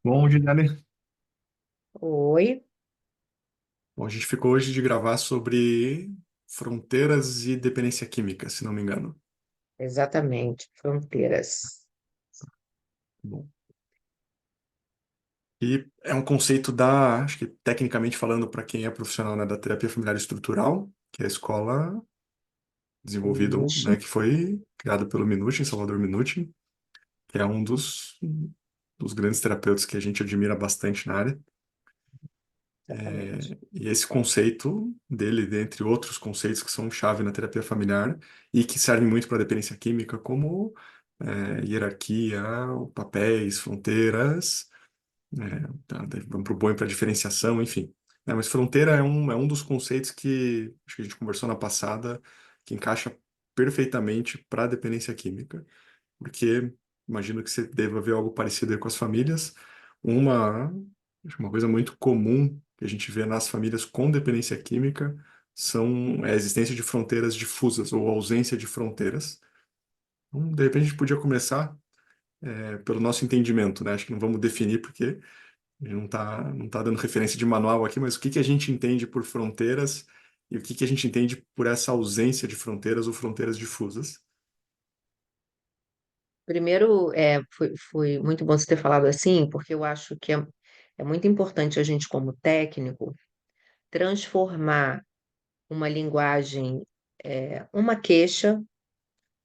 Bom, Juliane. Oi, Bom, a gente ficou hoje de gravar sobre fronteiras e dependência química, se não me engano. exatamente, fronteiras. Bom, e é um conceito acho que tecnicamente falando, para quem é profissional, né, da terapia familiar estrutural, que é a escola desenvolvida, Minuti, né, que foi criada pelo Minuchin, Salvador Minuchin, que é um dos grandes terapeutas que a gente admira bastante na área. exatamente. E esse conceito dele, dentre outros conceitos que são chave na terapia familiar e que servem muito para a dependência química, como hierarquia, papéis, fronteiras, vamos para o bom e para a diferenciação, enfim. Mas fronteira é um dos conceitos que acho que a gente conversou na passada, que encaixa perfeitamente para a dependência química, porque imagino que você deva ver algo parecido aí com as famílias. Uma, acho que uma coisa muito comum que a gente vê nas famílias com dependência química é a existência de fronteiras difusas ou ausência de fronteiras. Então, de repente, a gente podia começar pelo nosso entendimento, né? Acho que não vamos definir porque a gente não tá dando referência de manual aqui, mas o que que a gente entende por fronteiras e o que que a gente entende por essa ausência de fronteiras ou fronteiras difusas. Primeiro, foi muito bom você ter falado assim, porque eu acho que é muito importante a gente, como técnico, transformar uma linguagem, uma queixa,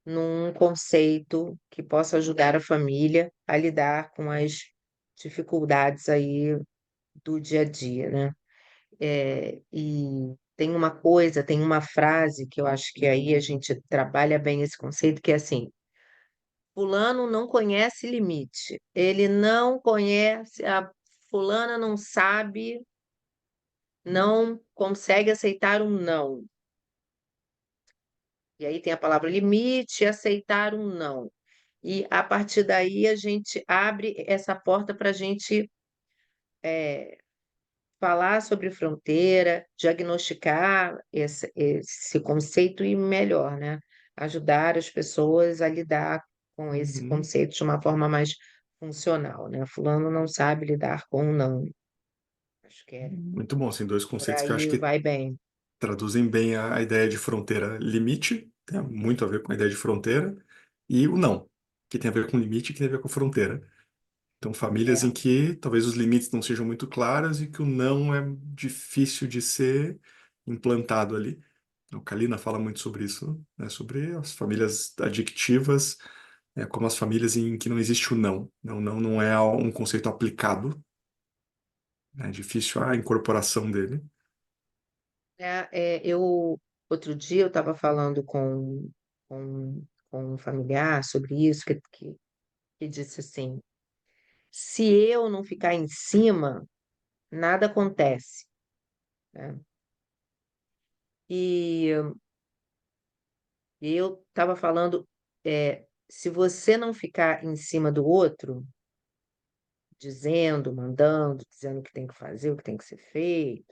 num conceito que possa ajudar a família a lidar com as dificuldades aí do dia a dia, né? E tem uma frase que eu acho que aí a gente trabalha bem esse conceito, que é assim: fulano não conhece limite, ele não conhece, a fulana não sabe, não consegue aceitar um não. E aí tem a palavra limite, aceitar um não. E a partir daí a gente abre essa porta para a gente falar sobre fronteira, diagnosticar esse conceito e melhor, né? Ajudar as pessoas a lidar com esse Uhum. conceito de uma forma mais funcional, né? Fulano não sabe lidar com um não. Acho que é Muito bom, assim, dois por conceitos que eu acho aí, que vai bem. traduzem bem a ideia de fronteira limite, tem muito a ver com a ideia de fronteira, e o não, que tem a ver com limite e que tem a ver com fronteira. Então, famílias É, em que talvez os limites não sejam muito claros e que o não é difícil de ser implantado ali. O Kalina fala muito sobre isso, né? Sobre as famílias adictivas, como as famílias em que não existe o não. Não, não, não é um conceito aplicado, é difícil a incorporação dele. eu outro dia eu estava falando com um familiar sobre isso, que disse assim: se eu não ficar em cima, nada acontece, né? E eu estava falando, se você não ficar em cima do outro, dizendo, mandando, dizendo o que tem que fazer, o que tem que ser feito,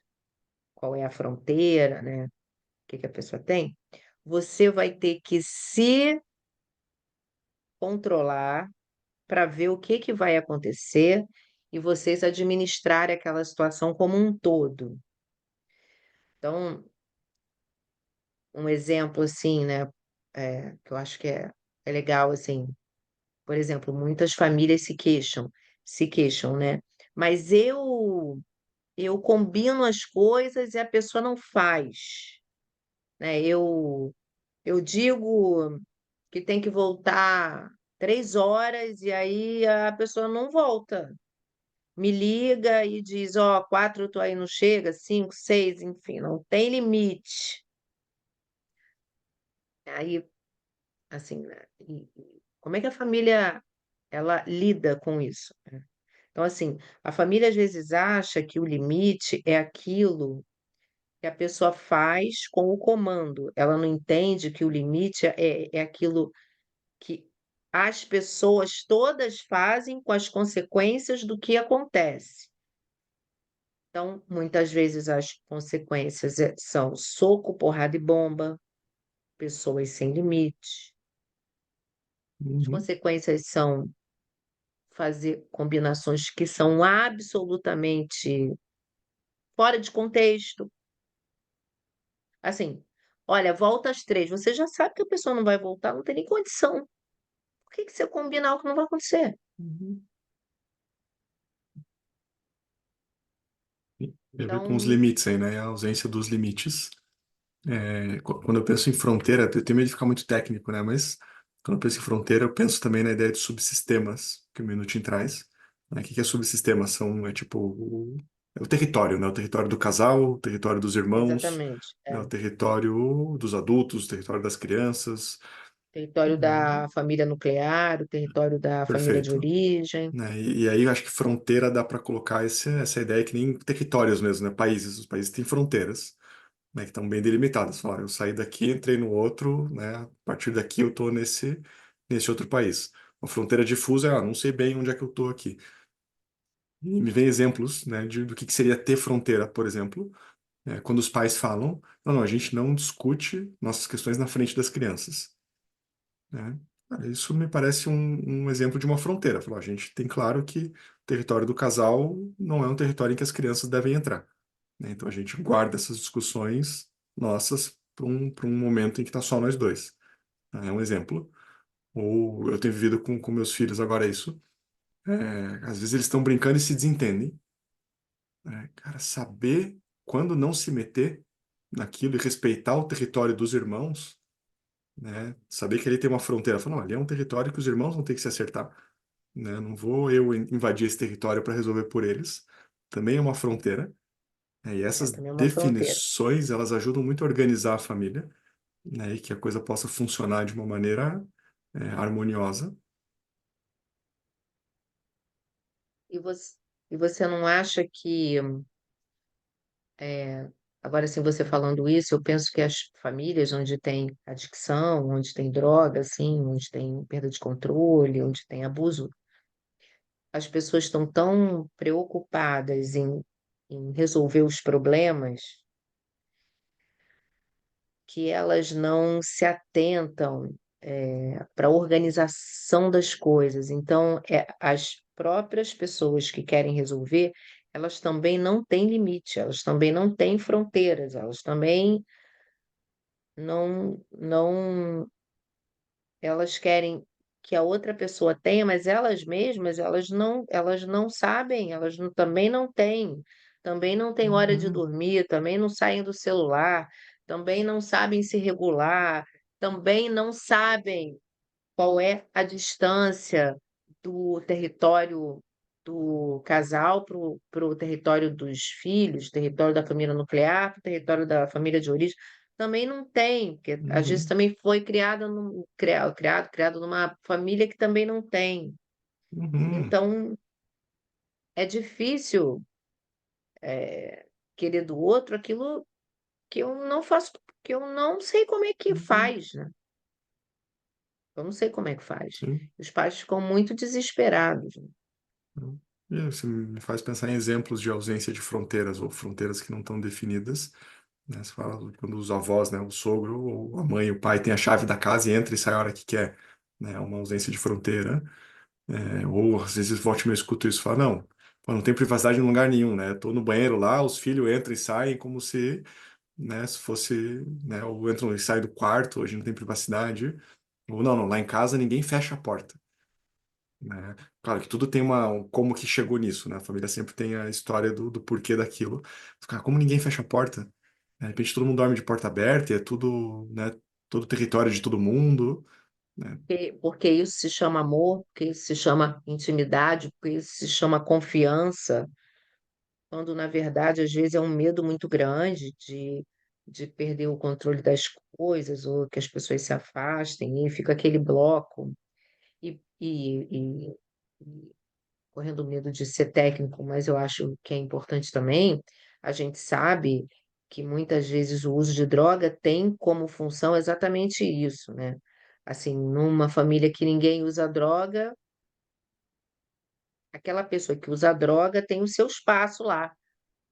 qual é a fronteira, né? O que que a pessoa tem, você vai ter que se controlar para ver o que que vai acontecer e vocês administrarem aquela situação como um todo. Então, um exemplo assim, né, que eu acho que é legal, assim, por exemplo, muitas famílias se queixam, né? Mas eu combino as coisas e a pessoa não faz, né? Eu digo que tem que voltar 3 horas e aí a pessoa não volta. Me liga e diz, ó, 4 tu aí não chega, 5, 6, enfim, não tem limite. Aí, assim, né? E como é que a família ela lida com isso, né? Então, assim, a família às vezes acha que o limite é aquilo que a pessoa faz com o comando. Ela não entende que o limite é aquilo que as pessoas todas fazem com as consequências do que acontece. Então, muitas vezes as consequências são soco, porrada e bomba, pessoas sem limite. As Uhum. consequências são fazer combinações que são absolutamente fora de contexto. Assim, olha, volta às 3. Você já sabe que a pessoa não vai voltar, não tem nem condição. Por que que você combina algo que não vai acontecer? Uhum. Tem a ver com os Então, limites aí, né? A ausência dos limites. Quando eu penso em fronteira, eu tenho medo de ficar muito técnico, né? Mas quando eu penso em fronteira, eu penso também na ideia de subsistemas, que o Minutin traz. Né? O que que é subsistema? É tipo é o território, né? O território do casal, o território dos irmãos, exatamente. né? O território dos adultos, o território das crianças. Território Né? da família nuclear, o território da família de Perfeito. origem. Né? E aí eu acho que fronteira dá para colocar essa ideia que nem territórios mesmo, né? Países. Os países têm fronteiras, né, que estão bem delimitadas. Falar, eu saí daqui, entrei no outro, né? A partir daqui eu estou nesse outro país. Uma fronteira difusa é, não sei bem onde é que eu estou aqui. E me vem exemplos, né, do que seria ter fronteira, por exemplo, quando os pais falam, não, a gente não discute nossas questões na frente das crianças, né? Cara, isso me parece um exemplo de uma fronteira. Falar, a gente tem claro que o território do casal não é um território em que as crianças devem entrar, né? Então a gente guarda essas discussões nossas para um momento em que está só nós dois, né? É um exemplo. Ou eu tenho vivido com meus filhos agora isso. Às vezes eles estão brincando e se desentendem, né? Cara, saber quando não se meter naquilo e respeitar o território dos irmãos, né? Saber que ele tem uma fronteira. Falar, não, ali é um território que os irmãos vão ter que se acertar, né? Não vou eu invadir esse território para resolver por eles. Também é uma fronteira. E É essas também uma fronteira. definições, elas ajudam muito a organizar a família, né? E que a coisa possa funcionar de uma maneira, harmoniosa. E você, e você não acha que, é, agora assim, você falando isso, eu penso que as famílias onde tem adicção, onde tem droga, assim, onde tem perda de controle, onde tem abuso, as pessoas estão tão preocupadas em resolver os problemas que elas não se atentam para a organização das coisas. Então, as próprias pessoas que querem resolver, elas também não têm limite, elas também não têm fronteiras, elas também não, elas querem que a outra pessoa tenha, mas elas mesmas, elas não sabem, também também não têm hora de Uhum, dormir, também não saem do celular, também não sabem se regular, também não sabem qual é a distância do território do casal para o território dos filhos, território da família nuclear, para o território da família de origem. Também não tem, porque às vezes uhum, também foi criado numa família que também não tem. uhum, Então, é difícil querer do outro aquilo que eu não faço, que eu não sei como é que uhum, faz, né? Eu não sei como é que faz. sim. Os pais ficam muito desesperados, né? E isso me faz pensar em exemplos de ausência de fronteiras ou fronteiras que não estão definidas, né? Você fala quando os avós, né, o sogro ou a mãe, o pai tem a chave da casa e entra e sai a hora que quer, né? Uma ausência de fronteira. Ou às vezes volta e meia eu escuto isso e falo, não, pô, não tem privacidade em lugar nenhum, né? Tô no banheiro lá, os filhos entram e saem como se, né, se fosse, né, ou entram e saem do quarto, hoje não tem privacidade. Ou não, lá em casa ninguém fecha a porta, né? Claro que tudo tem como que chegou nisso, né? A família sempre tem a história do porquê daquilo. Mas, cara, como ninguém fecha a porta? De repente todo mundo dorme de porta aberta e é tudo, né, todo território de todo mundo, né? Porque isso se chama amor, porque isso se chama intimidade, porque isso se chama confiança, quando na verdade às vezes é um medo muito grande de perder o controle das coisas, ou que as pessoas se afastem, e fica aquele bloco, e, e, e- e correndo medo de ser técnico, mas eu acho que é importante também, a gente sabe que muitas vezes o uso de droga tem como função exatamente isso, né? Assim, numa família que ninguém usa droga, aquela pessoa que usa droga tem o seu espaço lá.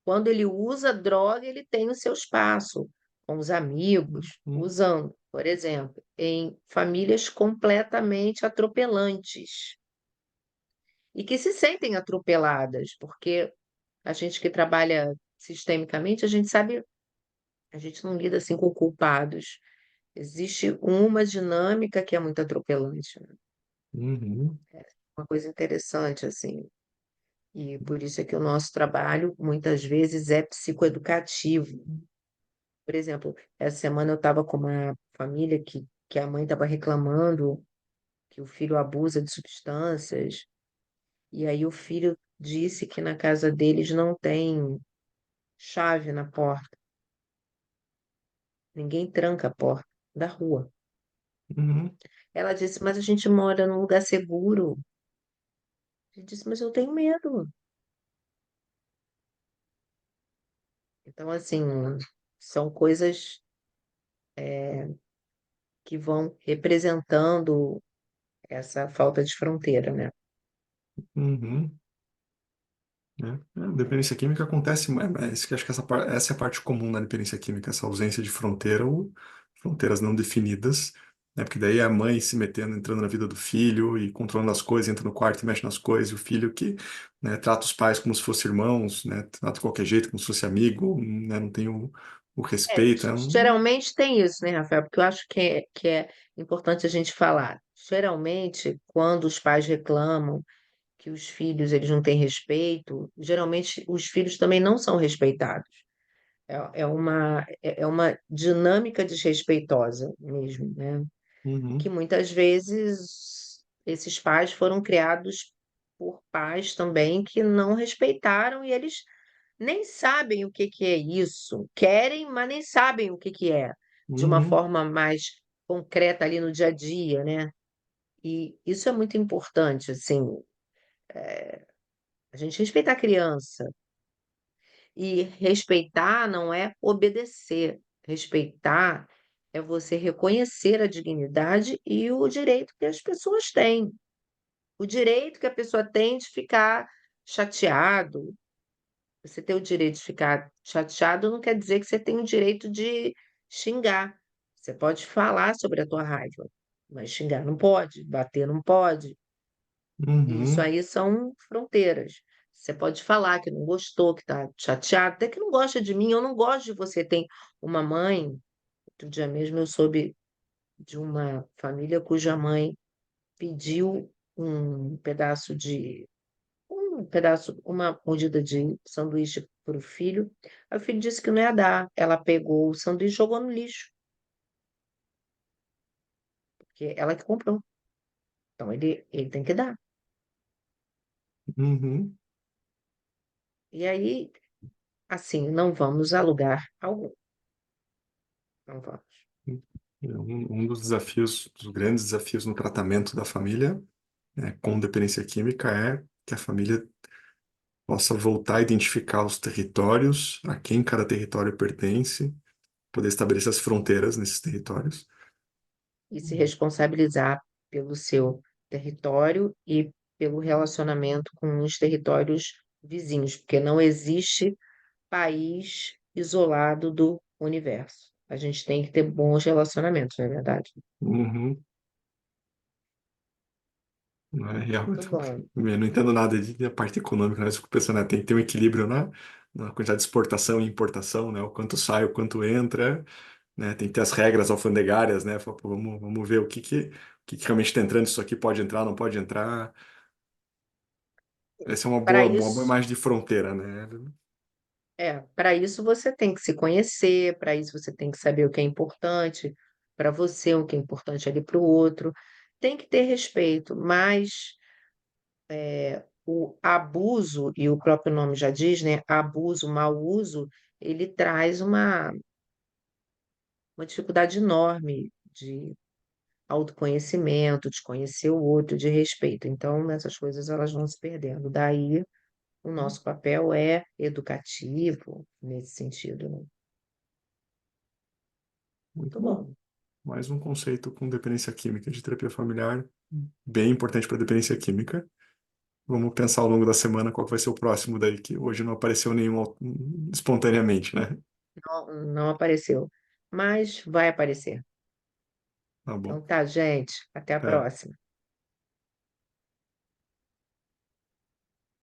Quando ele usa droga, ele tem o seu espaço com os amigos, Hum, usando, por exemplo, em famílias completamente atropelantes. e que se sentem atropeladas, porque a gente que trabalha sistemicamente, a gente sabe, a gente não lida assim com culpados. Existe uma dinâmica que é muito atropelante, né? Uhum, Uma coisa interessante, assim. E por isso é que o nosso trabalho muitas vezes é psicoeducativo. Por exemplo, essa semana eu estava com uma família que a mãe estava reclamando que o filho abusa de substâncias, e aí o filho disse que na casa deles não tem chave na porta, ninguém tranca a porta da rua. uhum, Ela disse, mas a gente mora num lugar seguro. Ele disse, mas eu tenho medo. Então, assim, são coisas que vão representando essa falta de fronteira, né? uhum. Né? Dependência química acontece, isso que acho que essa é a parte comum da dependência química, essa ausência de fronteira ou fronteiras não definidas, né? Porque daí é a mãe se metendo, entrando na vida do filho e controlando as coisas, entra no quarto e mexe nas coisas, e o filho que, né, trata os pais como se fossem irmãos, né? Trata de qualquer jeito, como se fosse amigo, né? Não tem o respeito. Geralmente tem isso, né, Rafael? Porque eu acho que é importante a gente falar. Geralmente, quando os pais reclamam que os filhos eles não têm respeito, geralmente os filhos também não são respeitados. É uma dinâmica desrespeitosa mesmo, né? E que Uhum, muitas vezes esses pais foram criados por pais também que não respeitaram e eles nem sabem o que que é isso. Querem, mas nem sabem o que que é, de uma uhum, forma mais concreta ali no dia a dia, né? E isso é muito importante, assim, a gente respeitar a criança. E respeitar não é obedecer. Respeitar é você reconhecer a dignidade e o direito que as pessoas têm. O direito que a pessoa tem de ficar chateado. Você ter o direito de ficar chateado não quer dizer que você tem o direito de xingar. Você pode falar sobre a tua raiva, mas xingar não pode, bater não pode. E isso uhum, aí são fronteiras. Você pode falar que não gostou, que está chateado, até que não gosta de mim, eu não gosto de você. Tem uma mãe, outro dia mesmo eu soube de uma família cuja mãe pediu uma mordida de sanduíche para o filho. Aí o filho disse que não ia dar. Ela pegou o sanduíche e jogou no lixo, porque ela que comprou. Então ele tem que dar. uhum. E aí, assim, não vamos a lugar algum. Não vamos. Um dos desafios, dos grandes desafios no tratamento da família, né, com dependência química é que a família possa voltar a identificar os territórios, a quem cada território pertence, poder estabelecer as fronteiras nesses territórios. E se responsabilizar pelo seu território e pelo relacionamento com os territórios vizinhos, porque não existe país isolado do universo. A gente tem que ter bons relacionamentos, não é verdade? Uhum. Não é real. Muito bom. Eu não entendo nada da parte econômica, mas eu fico pensando, né, tem que ter um equilíbrio na quantidade de exportação e importação, né? O quanto sai, o quanto entra, né? Tem que ter as regras alfandegárias, né? Fala, pô, vamos ver o que realmente está entrando, isso aqui pode entrar, não pode entrar. Essa é Para uma boa isso, imagem de fronteira, né? para isso você tem que se conhecer, para isso você tem que saber o que é importante para você, o que é importante ali para o outro. Tem que ter respeito, mas o abuso, e o próprio nome já diz, né? Abuso, mau uso, ele traz uma dificuldade enorme de autoconhecimento, de conhecer o outro, de respeito. Então, essas coisas elas vão se perdendo. Daí, o nosso papel é educativo nesse sentido, né? Muito Muito bom. bom. Mais um conceito com dependência química de terapia familiar, bem importante para dependência química. Vamos pensar ao longo da semana qual que vai ser o próximo daí, que hoje não apareceu nenhum espontaneamente, né? Não, não apareceu, mas vai aparecer. Tá bom. Então tá, gente. Até a Até próxima.